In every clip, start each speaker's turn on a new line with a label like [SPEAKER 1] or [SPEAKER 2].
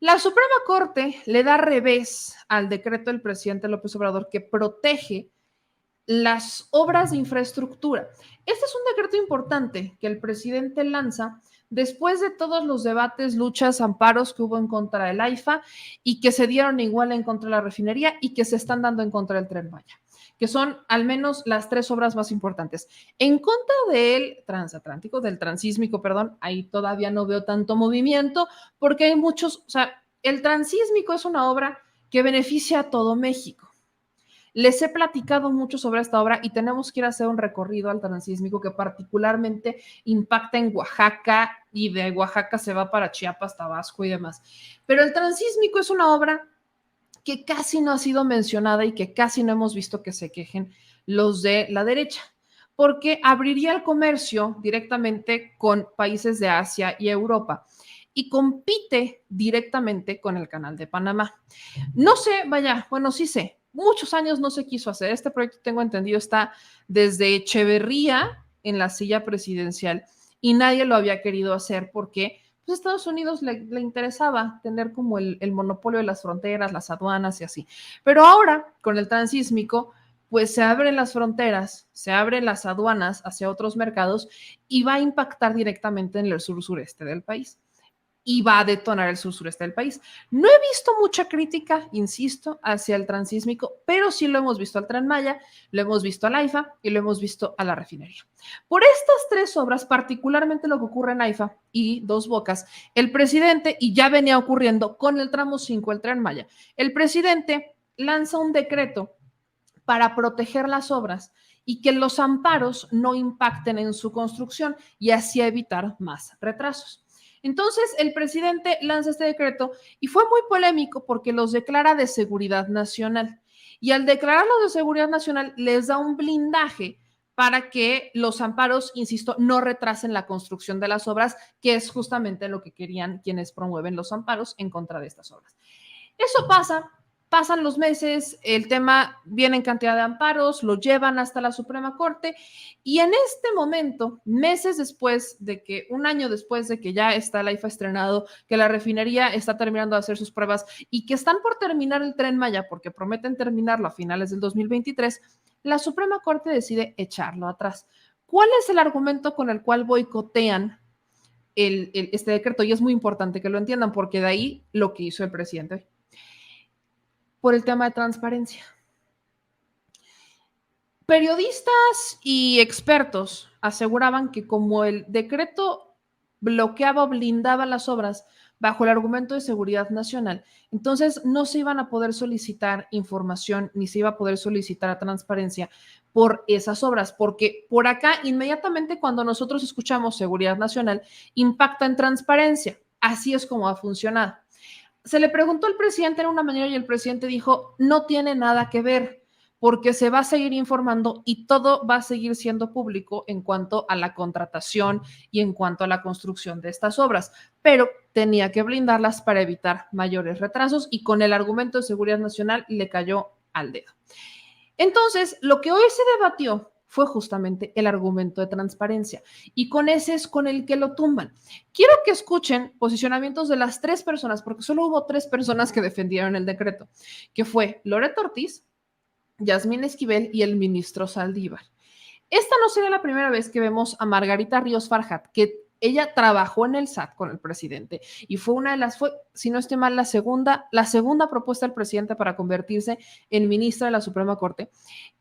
[SPEAKER 1] La Suprema Corte le da revés al decreto del presidente López Obrador que protege las obras de infraestructura. Este es un decreto importante que el presidente lanza después de todos los debates, luchas, amparos que hubo en contra del AIFA y que se dieron igual en contra de la refinería y que se están dando en contra del Tren Maya, que son al menos las tres obras más importantes. En contra del transatlántico, del transísmico, perdón, ahí todavía no veo tanto movimiento porque hay muchos, o sea, el transísmico es una obra que beneficia a todo México. Les he platicado mucho sobre esta obra y tenemos que ir a hacer un recorrido al transísmico que particularmente impacta en Oaxaca y de Oaxaca se va para Chiapas, Tabasco y demás. Pero el transísmico es una obra que casi no ha sido mencionada y que casi no hemos visto que se quejen los de la derecha, porque abriría el comercio directamente con países de Asia y Europa y compite directamente con el Canal de Panamá. No sé, vaya, bueno, sí sé, muchos años no se quiso hacer. Este proyecto, tengo entendido, está desde Echeverría en la silla presidencial y nadie lo había querido hacer porque pues, a Estados Unidos le interesaba tener como el monopolio de las fronteras, las aduanas y así. Pero ahora, con el transísmico, pues se abren las fronteras, se abren las aduanas hacia otros mercados y va a impactar directamente en el sur-sureste del país y va a detonar el sur-sureste del país. No he visto mucha crítica, insisto, hacia el transísmico, pero sí lo hemos visto al Tren Maya, lo hemos visto al AIFA y lo hemos visto a la refinería. Por estas tres obras, particularmente lo que ocurre en AIFA y Dos Bocas, el presidente, y ya venía ocurriendo con el tramo 5, el Tren Maya, el presidente lanza un decreto para proteger las obras y que los amparos no impacten en su construcción y así evitar más retrasos. Entonces, el presidente lanza este decreto y fue muy polémico porque los declara de seguridad nacional. Y al declararlos de seguridad nacional, les da un blindaje para que los amparos, insisto, no retrasen la construcción de las obras, que es justamente lo que querían quienes promueven los amparos en contra de estas obras. Eso pasa, pasan los meses, el tema viene en cantidad de amparos, lo llevan hasta la Suprema Corte y en este momento, meses después de que, un año después de que ya está el AIFA estrenado, que la refinería está terminando de hacer sus pruebas y que están por terminar el Tren Maya porque prometen terminarlo a finales del 2023, la Suprema Corte decide echarlo atrás. ¿Cuál es el argumento con el cual boicotean este decreto? Y es muy importante que lo entiendan porque de ahí lo que hizo el presidente hoy. Por el tema de transparencia. Periodistas y expertos aseguraban que como el decreto bloqueaba o blindaba las obras bajo el argumento de seguridad nacional, entonces no se iban a poder solicitar información ni se iba a poder solicitar transparencia por esas obras, porque por acá inmediatamente cuando nosotros escuchamos seguridad nacional impacta en transparencia. Así es como ha funcionado. Se le preguntó al presidente en una mañana y el presidente dijo, no tiene nada que ver, porque se va a seguir informando y todo va a seguir siendo público en cuanto a la contratación y en cuanto a la construcción de estas obras, pero tenía que blindarlas para evitar mayores retrasos y con el argumento de seguridad nacional le cayó al dedo. Entonces, lo que hoy se debatió fue justamente el argumento de transparencia y con ese es con el que lo tumban. Quiero que escuchen posicionamientos de las tres personas, porque solo hubo tres personas que defendieron el decreto, que fue Loret Ortiz, Yasmín Esquivel y el ministro Saldívar. Esta no sería la primera vez que vemos a Margarita Ríos Farjat, que ella trabajó en el SAT con el presidente y fue una de las, si no estoy mal, la segunda propuesta del presidente para convertirse en ministra de la Suprema Corte,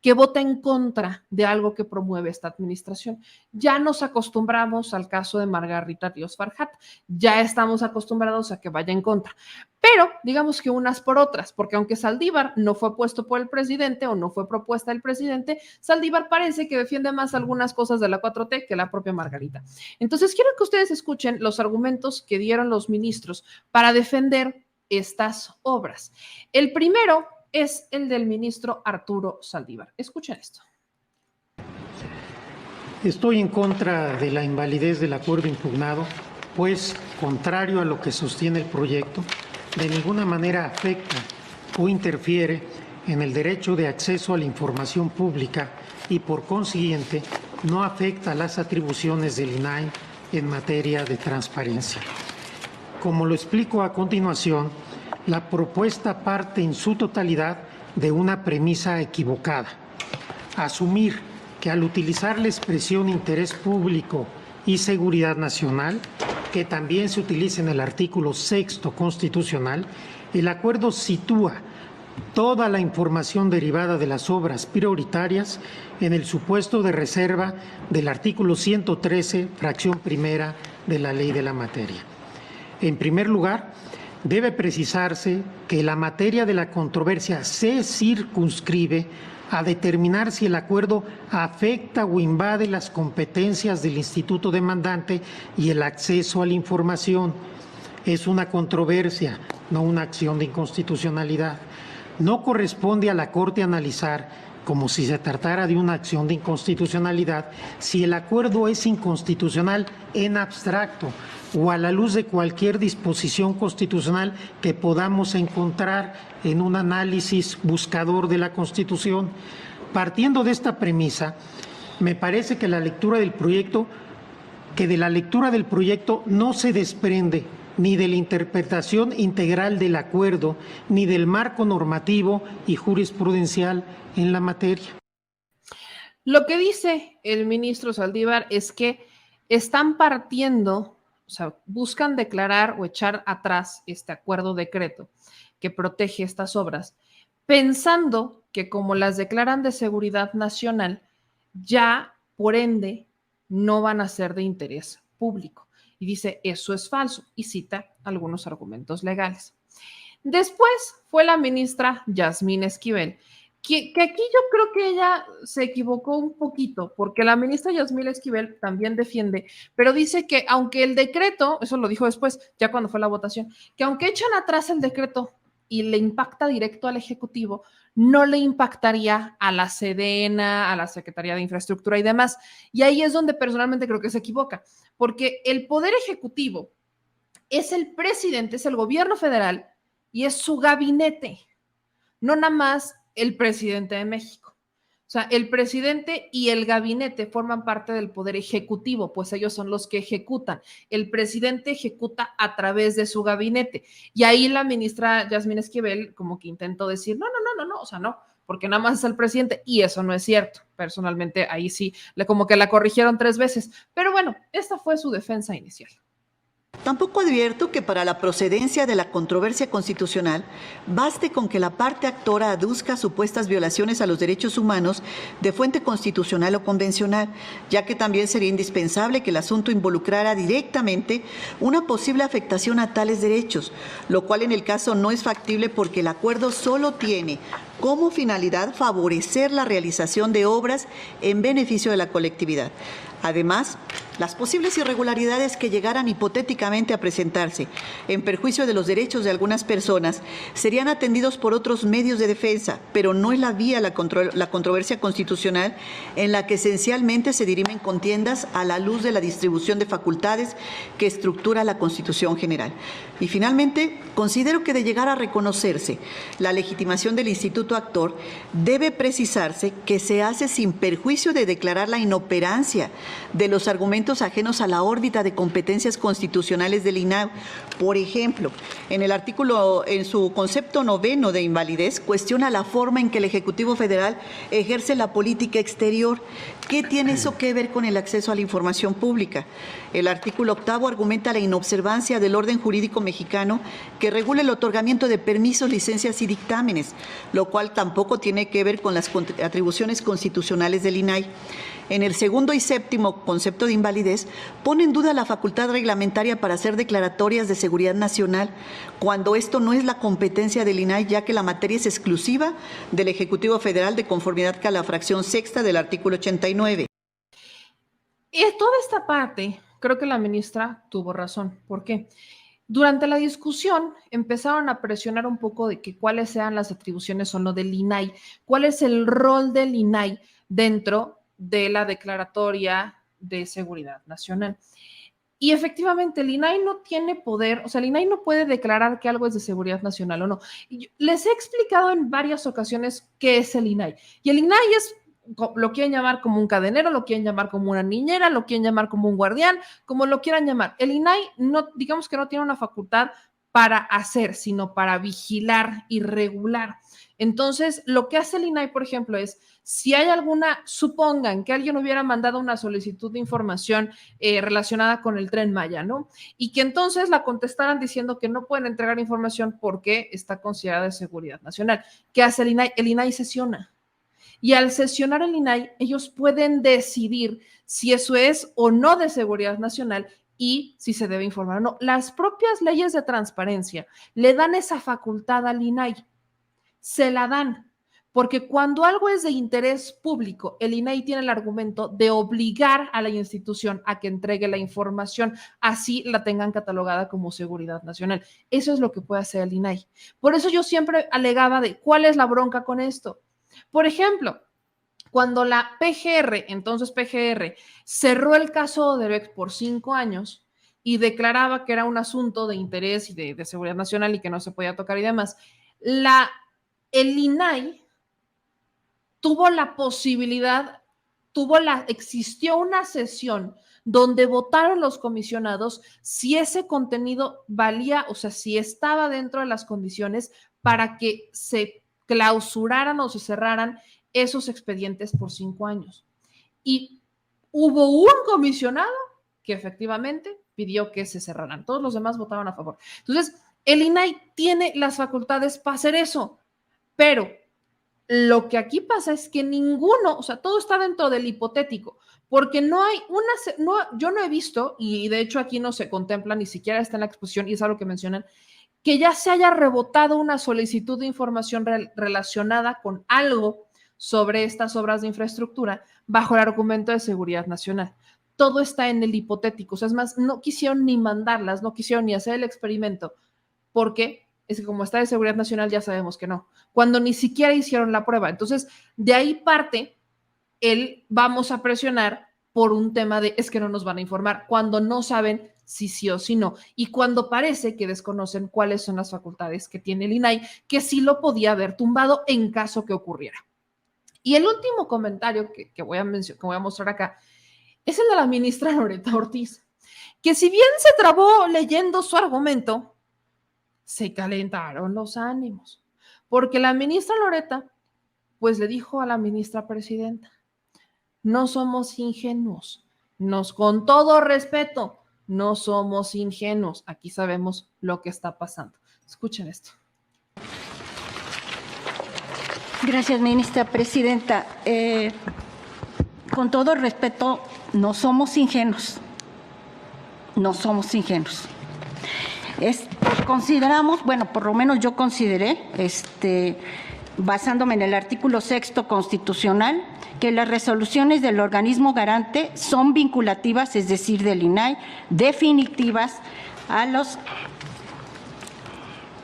[SPEAKER 1] que vota en contra de algo que promueve esta administración. Ya nos acostumbramos al caso de Margarita Ríos Farjat, ya estamos acostumbrados a que vaya en contra. Pero digamos que unas por otras, porque aunque Saldívar no fue puesto por el presidente o no fue propuesta del presidente, Saldívar parece que defiende más algunas cosas de la 4T que la propia Margarita. Entonces quiero que ustedes escuchen los argumentos que dieron los ministros para defender estas obras. El primero es el del ministro Arturo Saldívar. Escuchen esto.
[SPEAKER 2] Estoy en contra de la invalidez del acuerdo impugnado, pues, contrario a lo que sostiene el proyecto, de ninguna manera afecta o interfiere en el derecho de acceso a la información pública y, por consiguiente, no afecta las atribuciones del INAI en materia de transparencia. Como lo explico a continuación, la propuesta parte en su totalidad de una premisa equivocada. Asumir que al utilizar la expresión interés público y seguridad nacional, que también se utiliza en el artículo 6º constitucional, el acuerdo sitúa toda la información derivada de las obras prioritarias en el supuesto de reserva del artículo 113, fracción primera de la ley de la materia. En primer lugar, debe precisarse que la materia de la controversia se circunscribe a determinar si el acuerdo afecta o invade las competencias del instituto demandante y el acceso a la información. Es una controversia, no una acción de inconstitucionalidad. No corresponde a la Corte analizar, como si se tratara de una acción de inconstitucionalidad, si el acuerdo es inconstitucional en abstracto o a la luz de cualquier disposición constitucional que podamos encontrar en un análisis buscador de la Constitución. Partiendo de esta premisa, me parece que de la lectura del proyecto no se desprende ni de la interpretación integral del acuerdo, ni del marco normativo y jurisprudencial en la materia.
[SPEAKER 1] Lo que dice el ministro Saldívar es que están partiendo, o sea, buscan declarar o echar atrás este acuerdo decreto que protege estas obras, pensando que como las declaran de seguridad nacional, ya por ende no van a ser de interés público. Y dice, eso es falso, y cita algunos argumentos legales. Después fue la ministra Yasmín Esquivel, que aquí yo creo que ella se equivocó un poquito, porque la ministra Yasmín Esquivel también defiende, pero dice que aunque el decreto, eso lo dijo después, ya cuando fue la votación, que aunque echan atrás el decreto y le impacta directo al Ejecutivo, no le impactaría a la Sedena, a la Secretaría de Infraestructura y demás. Y ahí es donde personalmente creo que se equivoca, porque el Poder Ejecutivo es el presidente, es el gobierno federal y es su gabinete, no nada más el presidente de México. O sea, el presidente y el gabinete forman parte del poder ejecutivo, pues ellos son los que ejecutan. El presidente ejecuta a través de su gabinete. Y ahí la ministra Yasmín Esquivel como que intentó decir, no, o sea, no, porque nada más es el presidente, y eso no es cierto. Personalmente, ahí sí, como que la corrigieron 3 veces. Pero bueno, esta fue su defensa inicial.
[SPEAKER 3] Tampoco advierto que para la procedencia de la controversia constitucional baste con que la parte actora aduzca supuestas violaciones a los derechos humanos de fuente constitucional o convencional, ya que también sería indispensable que el asunto involucrara directamente una posible afectación a tales derechos, lo cual en el caso no es factible porque el acuerdo solo tiene como finalidad favorecer la realización de obras en beneficio de la colectividad. Además, las posibles irregularidades que llegaran hipotéticamente a presentarse en perjuicio de los derechos de algunas personas serían atendidos por otros medios de defensa, pero no es la vía la controversia constitucional en la que esencialmente se dirimen contiendas a la luz de la distribución de facultades que estructura la Constitución General. Y finalmente, considero que de llegar a reconocerse la legitimación del Instituto Actor, debe precisarse que se hace sin perjuicio de declarar la inoperancia de los argumentos ajenos a la órbita de competencias constitucionales del INAH. Por ejemplo, en su concepto 9º de invalidez, cuestiona la forma en que el Ejecutivo Federal ejerce la política exterior. ¿Qué tiene eso que ver con el acceso a la información pública? El artículo 8º argumenta la inobservancia del orden jurídico mexicano que regula el otorgamiento de permisos, licencias y dictámenes, lo cual tampoco tiene que ver con las atribuciones constitucionales del INAI. En el 2º y 7º concepto de invalidez, pone en duda la facultad reglamentaria para hacer declaratorias de seguridad nacional, cuando esto no es la competencia del INAI, ya que la materia es exclusiva del Ejecutivo Federal de conformidad con la fracción 6ª del artículo 89.
[SPEAKER 1] Y toda esta parte, creo que la ministra tuvo razón. ¿Por qué? Durante la discusión empezaron a presionar un poco de que cuáles sean las atribuciones o no del INAI, cuál es el rol del INAI dentro de la declaratoria de seguridad nacional. Y efectivamente, el INAI no tiene poder, o sea, el INAI no puede declarar que algo es de seguridad nacional o no. Les he explicado en varias ocasiones qué es el INAI. Y el INAI es lo quieren llamar como un cadenero, lo quieren llamar como una niñera, lo quieren llamar como un guardián, como lo quieran llamar. El INAI no, digamos que no tiene una facultad para hacer, sino para vigilar y regular. Entonces, lo que hace el INAI, por ejemplo, es si hay supongan que alguien hubiera mandado una solicitud de información relacionada con el Tren Maya, ¿no? Y que entonces la contestaran diciendo que no pueden entregar información porque está considerada de seguridad nacional. ¿Qué hace el INAI? El INAI sesiona. Y al sesionar el INAI, ellos pueden decidir si eso es o no de seguridad nacional y si se debe informar o no. Las propias leyes de transparencia le dan esa facultad al INAI. Se la dan. Porque cuando algo es de interés público, el INAI tiene el argumento de obligar a la institución a que entregue la información, así la tengan catalogada como seguridad nacional. Eso es lo que puede hacer el INAI. Por eso yo siempre alegaba de cuál es la bronca con esto. Por ejemplo, cuando la PGR, entonces PGR, cerró el caso de Odebrecht por 5 años y declaraba que era un asunto de interés y de seguridad nacional y que no se podía tocar y demás, el INAI tuvo la posibilidad, existió una sesión donde votaron los comisionados si ese contenido valía, o sea, si estaba dentro de las condiciones para que se clausuraran o se cerraran esos expedientes por 5 años. Y hubo un comisionado que efectivamente pidió que se cerraran. Todos los demás votaron a favor. Entonces, el INAI tiene las facultades para hacer eso, pero lo que aquí pasa es que ninguno, o sea, todo está dentro del hipotético, porque no hay yo no he visto, y de hecho aquí no se contempla, ni siquiera está en la exposición, y es algo que mencionan, que ya se haya rebotado una solicitud de información relacionada con algo sobre estas obras de infraestructura bajo el argumento de seguridad nacional. Todo está en el hipotético, o sea, es más, no quisieron ni mandarlas, no quisieron ni hacer el experimento, porque es que como está de seguridad nacional ya sabemos que no, cuando ni siquiera hicieron la prueba. Entonces, de ahí parte vamos a presionar por un tema de es que no nos van a informar, cuando no saben si sí o si no, y cuando parece que desconocen cuáles son las facultades que tiene el INAI, que sí lo podía haber tumbado en caso que ocurriera. Y el último comentario que voy a mostrar acá es el de la ministra Loretta Ortiz, que si bien se trabó leyendo su argumento, se calentaron los ánimos, porque la ministra Loretta, pues le dijo a la ministra presidenta, no somos ingenuos, con todo respeto, no somos ingenuos, aquí sabemos lo que está pasando. Escuchen esto.
[SPEAKER 4] Gracias, ministra presidenta. Con todo respeto, no somos ingenuos, no somos ingenuos. Consideramos, bueno, por lo menos yo consideré, basándome en el artículo 6º constitucional, que las resoluciones del organismo garante son vinculativas, es decir, del INAI, definitivas a los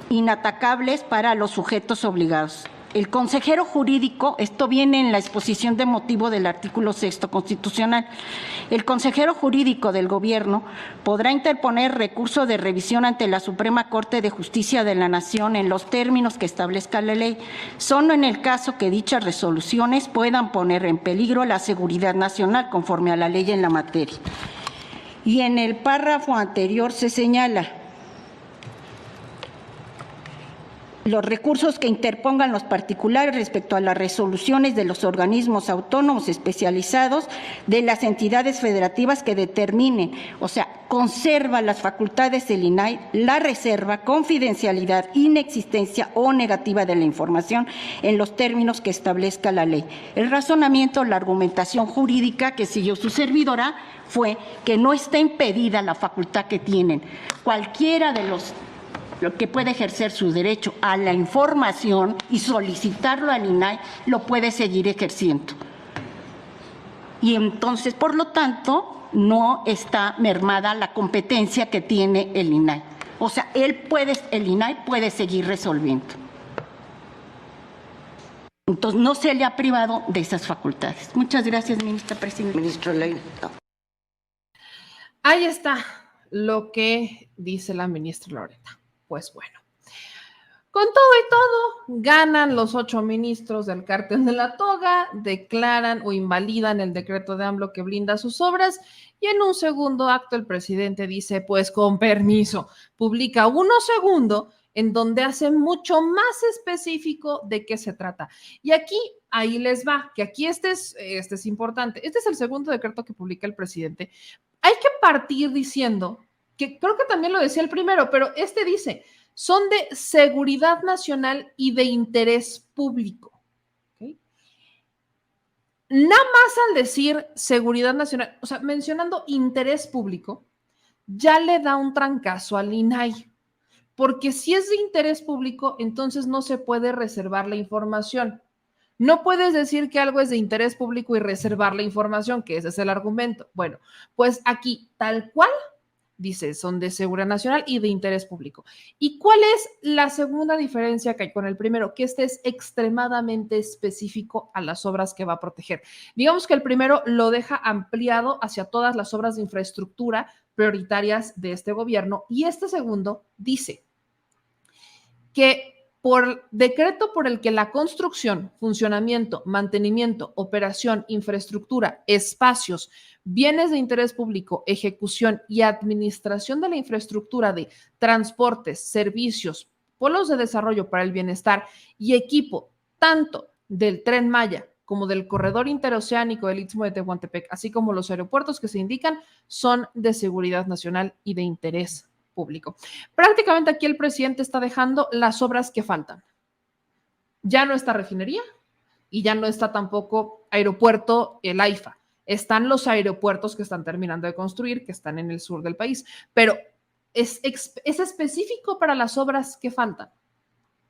[SPEAKER 4] inatacables para los sujetos obligados. El consejero jurídico, esto viene en la exposición de motivo del artículo 6º constitucional, el consejero jurídico del Gobierno podrá interponer recurso de revisión ante la Suprema Corte de Justicia de la Nación en los términos que establezca la ley, solo en el caso que dichas resoluciones puedan poner en peligro la seguridad nacional conforme a la ley en la materia. Y en el párrafo anterior se señala: los recursos que interpongan los particulares respecto a las resoluciones de los organismos autónomos especializados de las entidades federativas que determinen, o sea, conserva las facultades del INAI, la reserva, confidencialidad, inexistencia o negativa de la información en los términos que establezca la ley. El razonamiento, la argumentación jurídica que siguió su servidora fue que no está impedida la facultad que tienen cualquiera de los que puede ejercer su derecho a la información y solicitarlo al INAI, lo puede seguir ejerciendo. Y entonces, por lo tanto, no está mermada la competencia que tiene el INAI. O sea, el INAI puede seguir resolviendo. Entonces, no se le ha privado de esas facultades. Muchas gracias, ministra presidenta.
[SPEAKER 5] Ministro Ley.
[SPEAKER 1] Ahí está lo que dice la ministra Loretta. Pues bueno, Con todo y todo, ganan los 8 ministros del cártel de la toga, declaran o invalidan el decreto de AMLO que blinda sus obras y en un segundo acto el presidente dice, pues con permiso, publica uno segundo en donde hace mucho más específico de qué se trata. Y aquí, ahí les va, que aquí este es importante. Este es el segundo decreto que publica el presidente. Hay que partir diciendo, que creo que también lo decía el primero, pero este dice, son de seguridad nacional y de interés público. ¿Okay? Nada más al decir seguridad nacional, o sea, mencionando interés público, ya le da un trancazo al INAI, porque si es de interés público, entonces no se puede reservar la información. No puedes decir que algo es de interés público y reservar la información, que ese es el argumento. Bueno, pues aquí, tal cual, dice, son de seguridad nacional y de interés público. ¿Y cuál es la segunda diferencia que hay con el primero? Que este es extremadamente específico a las obras que va a proteger. Digamos que el primero lo deja ampliado hacia todas las obras de infraestructura prioritarias de este gobierno y este segundo dice que por decreto por el que la construcción, funcionamiento, mantenimiento, operación, infraestructura, espacios, bienes de interés público, ejecución y administración de la infraestructura de transportes, servicios, polos de desarrollo para el bienestar y equipo tanto del Tren Maya como del corredor interoceánico del Istmo de Tehuantepec, así como los aeropuertos que se indican, son de seguridad nacional y de interés público. Prácticamente aquí el presidente está dejando las obras que faltan. Ya no está refinería y ya no está tampoco aeropuerto, el AIFA. Están los aeropuertos que están terminando de construir, que están en el sur del país, pero es específico para las obras que faltan.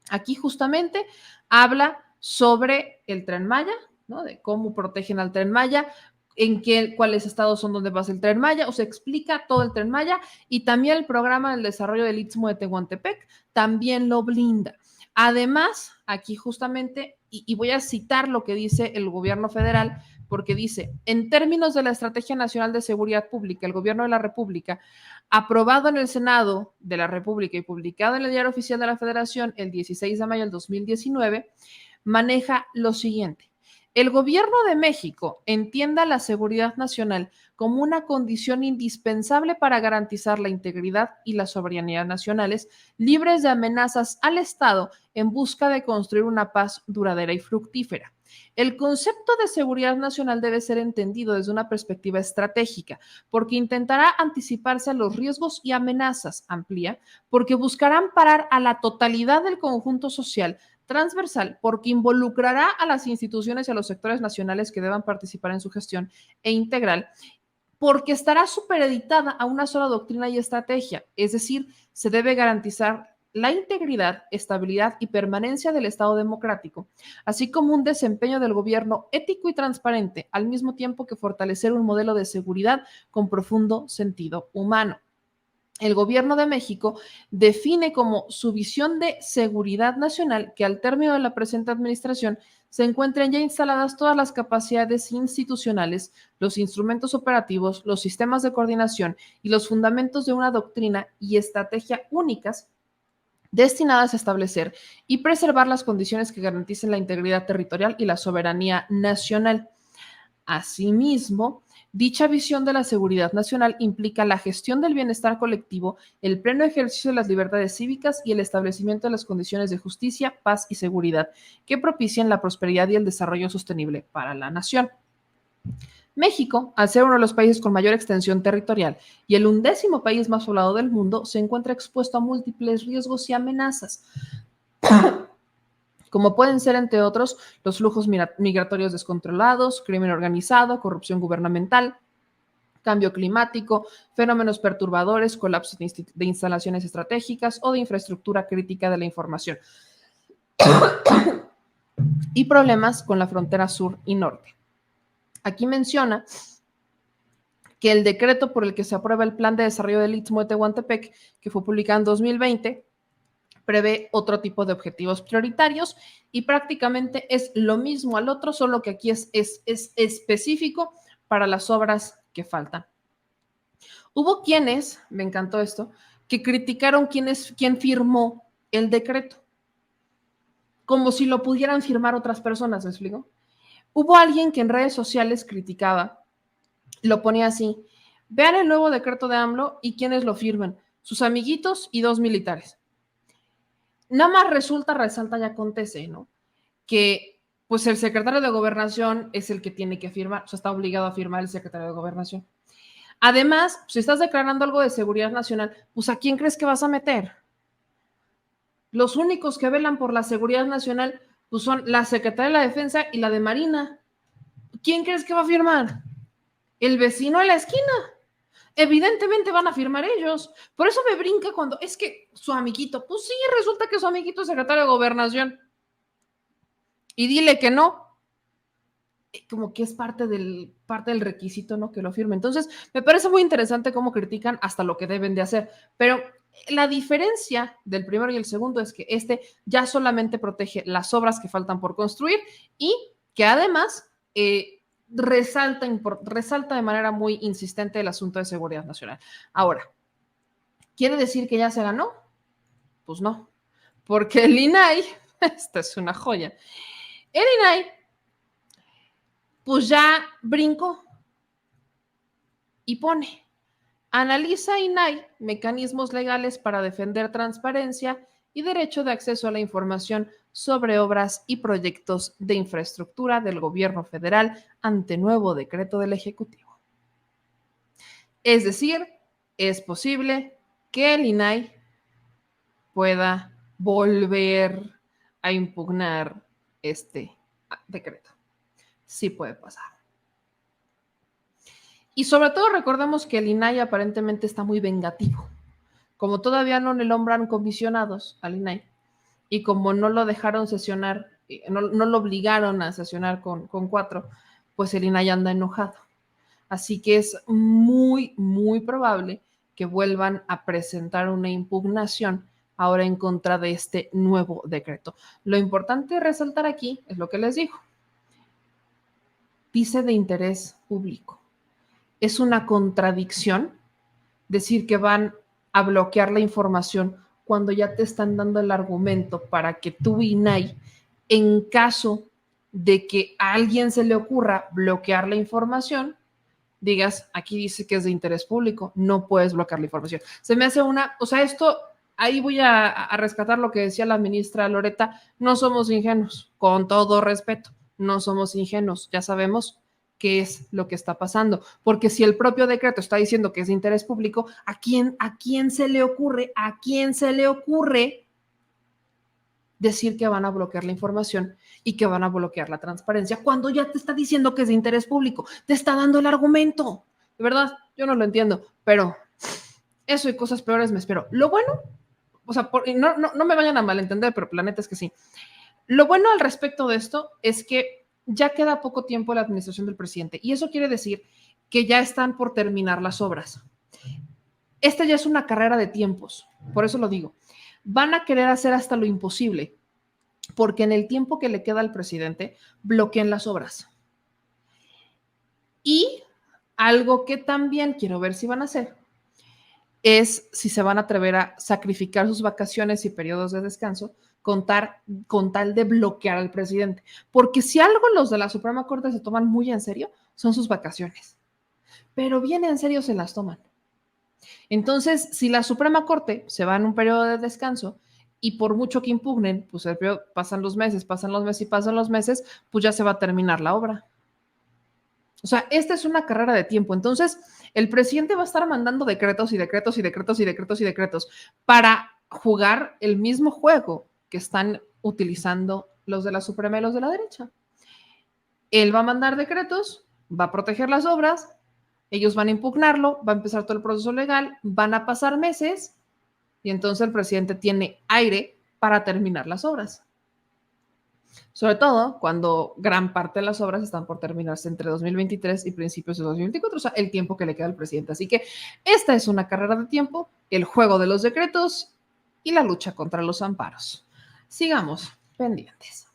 [SPEAKER 1] Aquí justamente habla sobre el Tren Maya, ¿no? De cómo protegen al Tren Maya, cuáles estados son donde pasa el Tren Maya, o se explica todo el Tren Maya y también el programa del desarrollo del Istmo de Tehuantepec también lo blinda. Además, aquí justamente, y voy a citar lo que dice el gobierno federal, porque dice, en términos de la Estrategia Nacional de Seguridad Pública, el gobierno de la República, aprobado en el Senado de la República y publicado en el Diario Oficial de la Federación el 16 de mayo del 2019, maneja lo siguiente. El gobierno de México entienda la seguridad nacional como una condición indispensable para garantizar la integridad y la soberanía nacionales, libres de amenazas al Estado en busca de construir una paz duradera y fructífera. El concepto de seguridad nacional debe ser entendido desde una perspectiva estratégica, porque intentará anticiparse a los riesgos y amenazas, amplía, porque buscarán parar a la totalidad del conjunto social transversal, porque involucrará a las instituciones y a los sectores nacionales que deban participar en su gestión e integral, porque estará supereditada a una sola doctrina y estrategia, es decir, se debe garantizar la integridad, estabilidad y permanencia del Estado democrático, así como un desempeño del gobierno ético y transparente, al mismo tiempo que fortalecer un modelo de seguridad con profundo sentido humano. El gobierno de México define como su visión de seguridad nacional que al término de la presente administración se encuentren ya instaladas todas las capacidades institucionales, los instrumentos operativos, los sistemas de coordinación y los fundamentos de una doctrina y estrategia únicas destinadas a establecer y preservar las condiciones que garanticen la integridad territorial y la soberanía nacional. Asimismo, dicha visión de la seguridad nacional implica la gestión del bienestar colectivo, el pleno ejercicio de las libertades cívicas y el establecimiento de las condiciones de justicia, paz y seguridad que propicien la prosperidad y el desarrollo sostenible para la nación. México, al ser uno de los países con mayor extensión territorial y el 11º país más poblado del mundo, se encuentra expuesto a múltiples riesgos y amenazas, como pueden ser, entre otros, los flujos migratorios descontrolados, crimen organizado, corrupción gubernamental, cambio climático, fenómenos perturbadores, colapso de instalaciones estratégicas o de infraestructura crítica de la información y problemas con la frontera sur y norte. Aquí menciona que el decreto por el que se aprueba el Plan de Desarrollo del Istmo de Tehuantepec, que fue publicado en 2020, prevé otro tipo de objetivos prioritarios y prácticamente es lo mismo al otro, solo que aquí es específico para las obras que faltan. Hubo quienes, me encantó esto, que criticaron quién firmó el decreto. como si lo pudieran firmar otras personas, ¿me explico? Hubo alguien que en redes sociales criticaba, lo ponía así: vean el nuevo decreto de AMLO y quiénes lo firman, sus amiguitos y 2 militares. Nada más resalta y acontece, ¿no? Que pues el secretario de Gobernación es el que tiene que firmar, o sea, está obligado a firmar el secretario de Gobernación. Además, si estás declarando algo de seguridad nacional, pues ¿a quién crees que vas a meter? Los únicos que velan por la seguridad nacional pues son la Secretaría de la Defensa y la de Marina. ¿Quién crees que va a firmar? El vecino de la esquina. Evidentemente van a firmar ellos. Por eso me brinca cuando es que su amiguito, pues sí, resulta que su amiguito es secretario de Gobernación. Y dile que no. Como que es parte del requisito, ¿no? Que lo firme. Entonces, me parece muy interesante cómo critican hasta lo que deben de hacer. Pero la diferencia del primero y el segundo es que este ya solamente protege las obras que faltan por construir y que además resalta de manera muy insistente el asunto de seguridad nacional. Ahora, ¿quiere decir que ya se ganó? Pues no, porque el INAI, esta es una joya, el INAI pues ya brincó y pone: analiza INAI mecanismos legales para defender transparencia y derecho de acceso a la información sobre obras y proyectos de infraestructura del gobierno federal ante nuevo decreto del Ejecutivo. Es decir, es posible que el INAI pueda volver a impugnar este decreto. Sí puede pasar. Y sobre todo recordemos que el INAI aparentemente está muy vengativo. Como todavía no le nombran comisionados al INAI y como no lo dejaron sesionar, no lo obligaron a sesionar con 4, pues el INAI anda enojado. Así que es muy, muy probable que vuelvan a presentar una impugnación ahora en contra de este nuevo decreto. Lo importante resaltar aquí es lo que les digo. Dice de interés público. Es una contradicción decir que van a bloquear la información cuando ya te están dando el argumento para que tú, INAI, en caso de que a alguien se le ocurra bloquear la información, digas: aquí dice que es de interés público, no puedes bloquear la información. Se me hace esto, ahí voy a rescatar lo que decía la ministra Loretta: no somos ingenuos, con todo respeto, no somos ingenuos, ya sabemos qué es lo que está pasando, porque si el propio decreto está diciendo que es de interés público, ¿a quién se le ocurre decir que van a bloquear la información y que van a bloquear la transparencia cuando ya te está diciendo que es de interés público? Te está dando el argumento. De verdad, yo no lo entiendo, pero eso y cosas peores me espero. Lo bueno, o sea, no me vayan a malentender, pero la neta es que sí. Lo bueno al respecto de esto es que ya queda poco tiempo la administración del presidente y eso quiere decir que ya están por terminar las obras. Esta ya es una carrera de tiempos, por eso lo digo. Van a querer hacer hasta lo imposible, porque en el tiempo que le queda al presidente, bloqueen las obras. Y algo que también quiero ver si van a hacer es si se van a atrever a sacrificar sus vacaciones y periodos de descanso con tal de bloquear al presidente. Porque si algo los de la Suprema Corte se toman muy en serio, son sus vacaciones. Pero bien en serio se las toman. Entonces, si la Suprema Corte se va en un periodo de descanso y por mucho que impugnen, pues pasan los meses, pues ya se va a terminar la obra. O sea, esta es una carrera de tiempo. Entonces, el presidente va a estar mandando decretos para jugar el mismo juego que están utilizando los de la Suprema y los de la derecha. Él va a mandar decretos, va a proteger las obras, ellos van a impugnarlo, va a empezar todo el proceso legal, van a pasar meses y entonces el presidente tiene aire para terminar las obras. Sobre todo cuando gran parte de las obras están por terminarse entre 2023 y principios de 2024, o sea, el tiempo que le queda al presidente. Así que esta es una carrera de tiempo, el juego de los decretos y la lucha contra los amparos. Sigamos pendientes.